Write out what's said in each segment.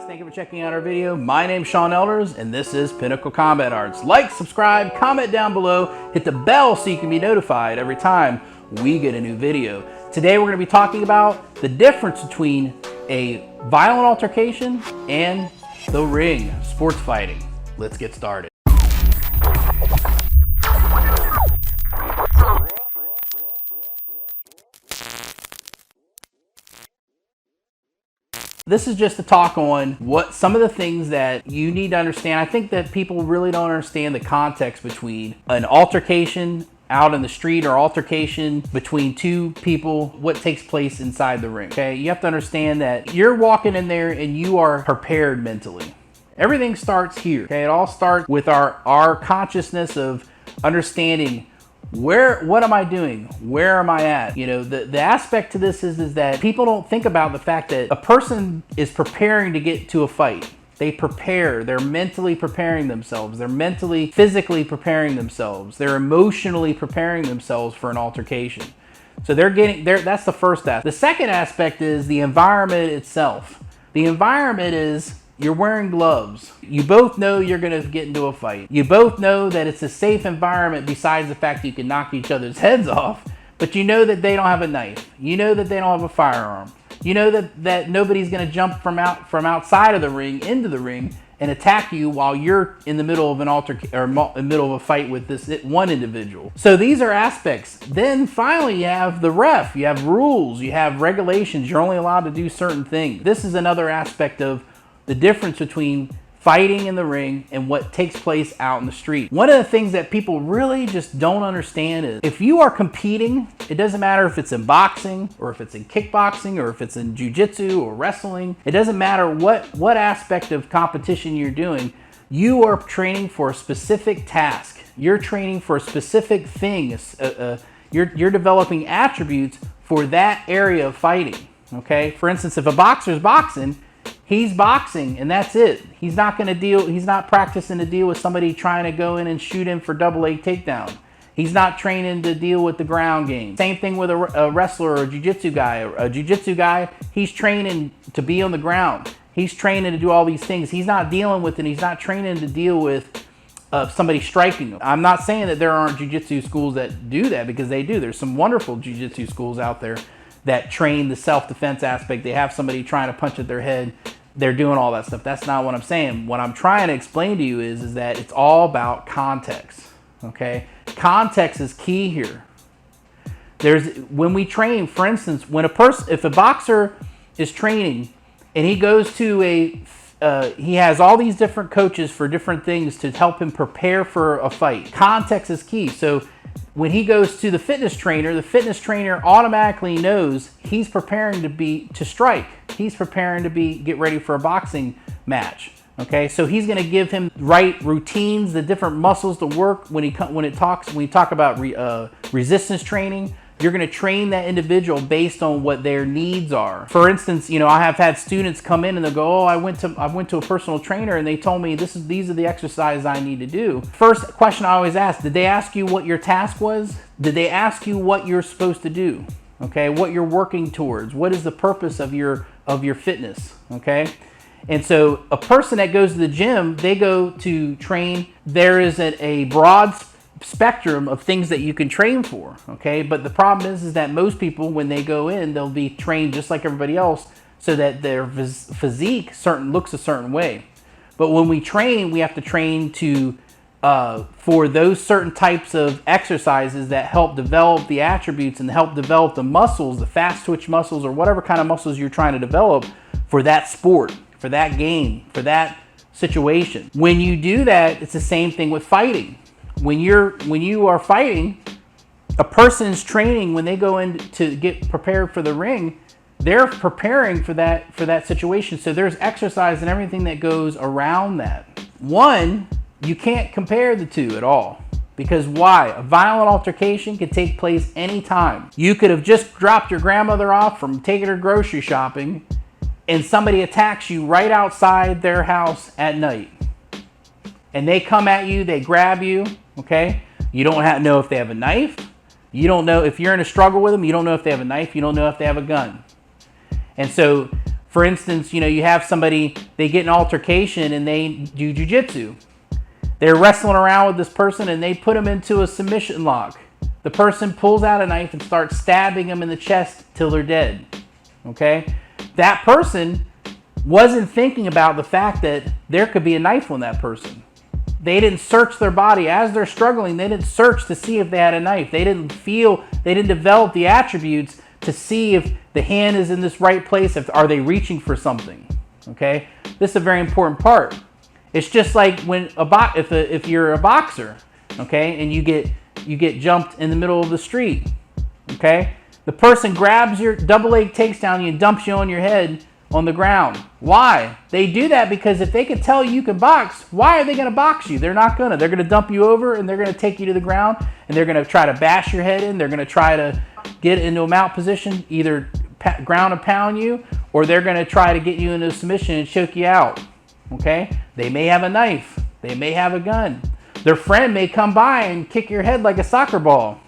Thank you for checking out our video. My name's Sean Elders, and this is Pinnacle Combat Arts. Like, subscribe, comment down below, hit the bell so you can be notified every time we get a new video. Today we're going to be talking about the difference between a violent altercation and the ring, sports fighting. Let's get started. This is just a talk on what some of the things that you need to understand. I think that people really don't understand the context between an altercation out in the street or altercation between two people, what takes place inside the ring, okay? You have to understand that you're walking in there and you are prepared mentally. Everything starts here, okay? It all starts with our consciousness of understanding what am I doing? Where am I at? You know, the aspect to this is that people don't think about the fact that a person is preparing to get to a fight. They prepare, they're mentally preparing themselves. They're mentally, physically preparing themselves. They're emotionally preparing themselves for an altercation. So that's the first aspect. The second aspect is the environment itself. The environment is you're wearing gloves. You both know you're gonna get into a fight. You both know that it's a safe environment besides the fact that you can knock each other's heads off, but you know that they don't have a knife. You know that they don't have a firearm. You know that nobody's gonna jump from outside of the ring into the ring and attack you while you're in the middle of an middle of a fight with this one individual. So these are aspects. Then finally you have the ref, you have rules, you have regulations. You're only allowed to do certain things. This is another aspect of the difference between fighting in the ring and what takes place out in the street. One of the things that people really just don't understand is if you are competing, it doesn't matter if it's in boxing or if it's in kickboxing or if it's in jiu-jitsu or wrestling. It doesn't matter what aspect of competition you're doing. You are training for a specific task. You're training for a specific thing. You're developing attributes for that area of fighting, okay? For instance, if a boxer's boxing, he's boxing and that's it. He's not practicing to deal with somebody trying to go in and shoot him for double leg takedown. He's not training to deal with the ground game. Same thing with a wrestler or a jiu-jitsu guy. A jiu-jitsu guy, he's training to be on the ground. He's training to do all these things. He's not dealing with it. He's not training to deal with somebody striking him. I'm not saying that there aren't jiu-jitsu schools that do that, because they do. There's some wonderful jiu-jitsu schools out there that train the self-defense aspect. They have somebody trying to punch at their head. They're doing all that stuff. That's not what I'm saying. What I'm trying to explain to you is that it's all about context, okay? Context is key here. When we train, for instance, if a boxer is training and he goes to he has all these different coaches for different things to help him prepare for a fight. Context is key. So when he goes to the fitness trainer automatically knows he's preparing to strike. He's preparing to get ready for a boxing match. Okay, so he's going to give him right routines, the different muscles to work. When you talk about resistance training, you're going to train that individual based on what their needs are. For instance, you know, I have had students come in and they'll go, "Oh, I went to a personal trainer and they told me these are the exercises I need to do." First question I always ask: did they ask you what your task was? Did they ask you what you're supposed to do? Okay, what you're working towards? What is the purpose of your fitness? Okay, and so a person that goes to the gym, they go to train. There is a broad spectrum of things that you can train for, okay? But the problem is that most people, when they go in, they'll be trained just like everybody else so that their physique looks a certain way. But when we train, we have to train for those certain types of exercises that help develop the attributes and help develop the muscles, the fast twitch muscles, or whatever kind of muscles you're trying to develop for that sport, for that game, for that situation. When you do that, it's the same thing with fighting. When you are fighting, a person's training when they go in to get prepared for the ring, they're preparing for that situation. So there's exercise and everything that goes around that. One, you can't compare the two at all. Because why? A violent altercation can take place anytime. You could have just dropped your grandmother off from taking her grocery shopping and somebody attacks you right outside their house at night. And they come at you, they grab you, okay? You don't know if they have a knife. You don't know if you're in a struggle with them. You don't know if they have a knife. You don't know if they have a gun. And so For instance, you know, you have somebody, they get an altercation and they do jiu-jitsu. They're wrestling around with this person and they put them into a submission lock. The person pulls out a knife and starts stabbing them in the chest till they're dead. Okay? That person wasn't thinking about the fact that there could be a knife on that person. They didn't search their body as they're struggling. They didn't search to see if they had a knife. They didn't develop the attributes to see if the hand is in this right place. Are they reaching for something? Okay, this is a very important part. It's just like when if you're a boxer, okay, and you get jumped in the middle of the street, okay, the person grabs your double leg, takes down you, and dumps you on your head on the ground. Why? They do that because if they can tell you can box, why are they going to box you? They're not going to. They're going to dump you over and they're going to take you to the ground and they're going to try to bash your head in. They're going to try to get into a mount position, either ground and pound you, or they're going to try to get you into a submission and choke you out. Okay? They may have a knife. They may have a gun. Their friend may come by and kick your head like a soccer ball.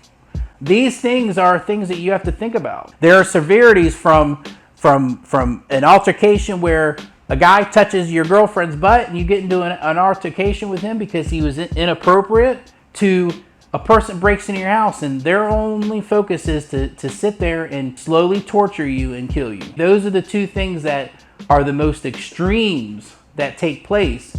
These things are things that you have to think about. There are severities from an altercation where a guy touches your girlfriend's butt and you get into an altercation with him because he was inappropriate, to a person breaks into your house and their only focus is to sit there and slowly torture you and kill you. Those are the two things that are the most extremes that take place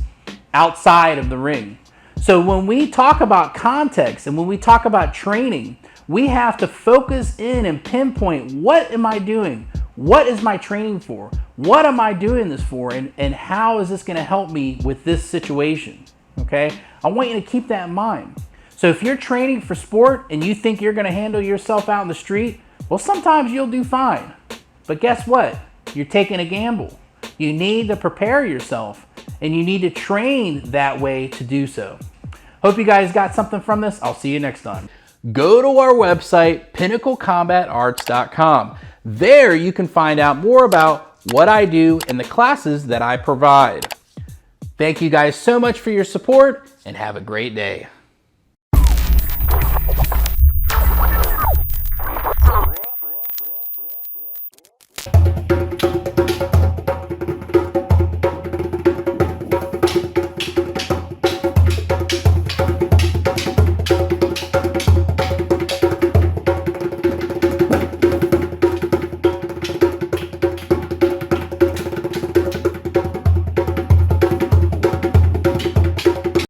outside of the ring. So when we talk about context and when we talk about training, we have to focus in and pinpoint, what am I doing? What is my training for? What am I doing this for? And how is this going to help me with this situation? Okay? I want you to keep that in mind. So if you're training for sport and you think you're going to handle yourself out in the street, well, sometimes you'll do fine. But guess what? You're taking a gamble. You need to prepare yourself and you need to train that way to do so. Hope you guys got something from this. I'll see you next time. Go to our website, pinnaclecombatarts.com. There you can find out more about what I do and the classes that I provide. Thank you guys so much for your support and have a great day.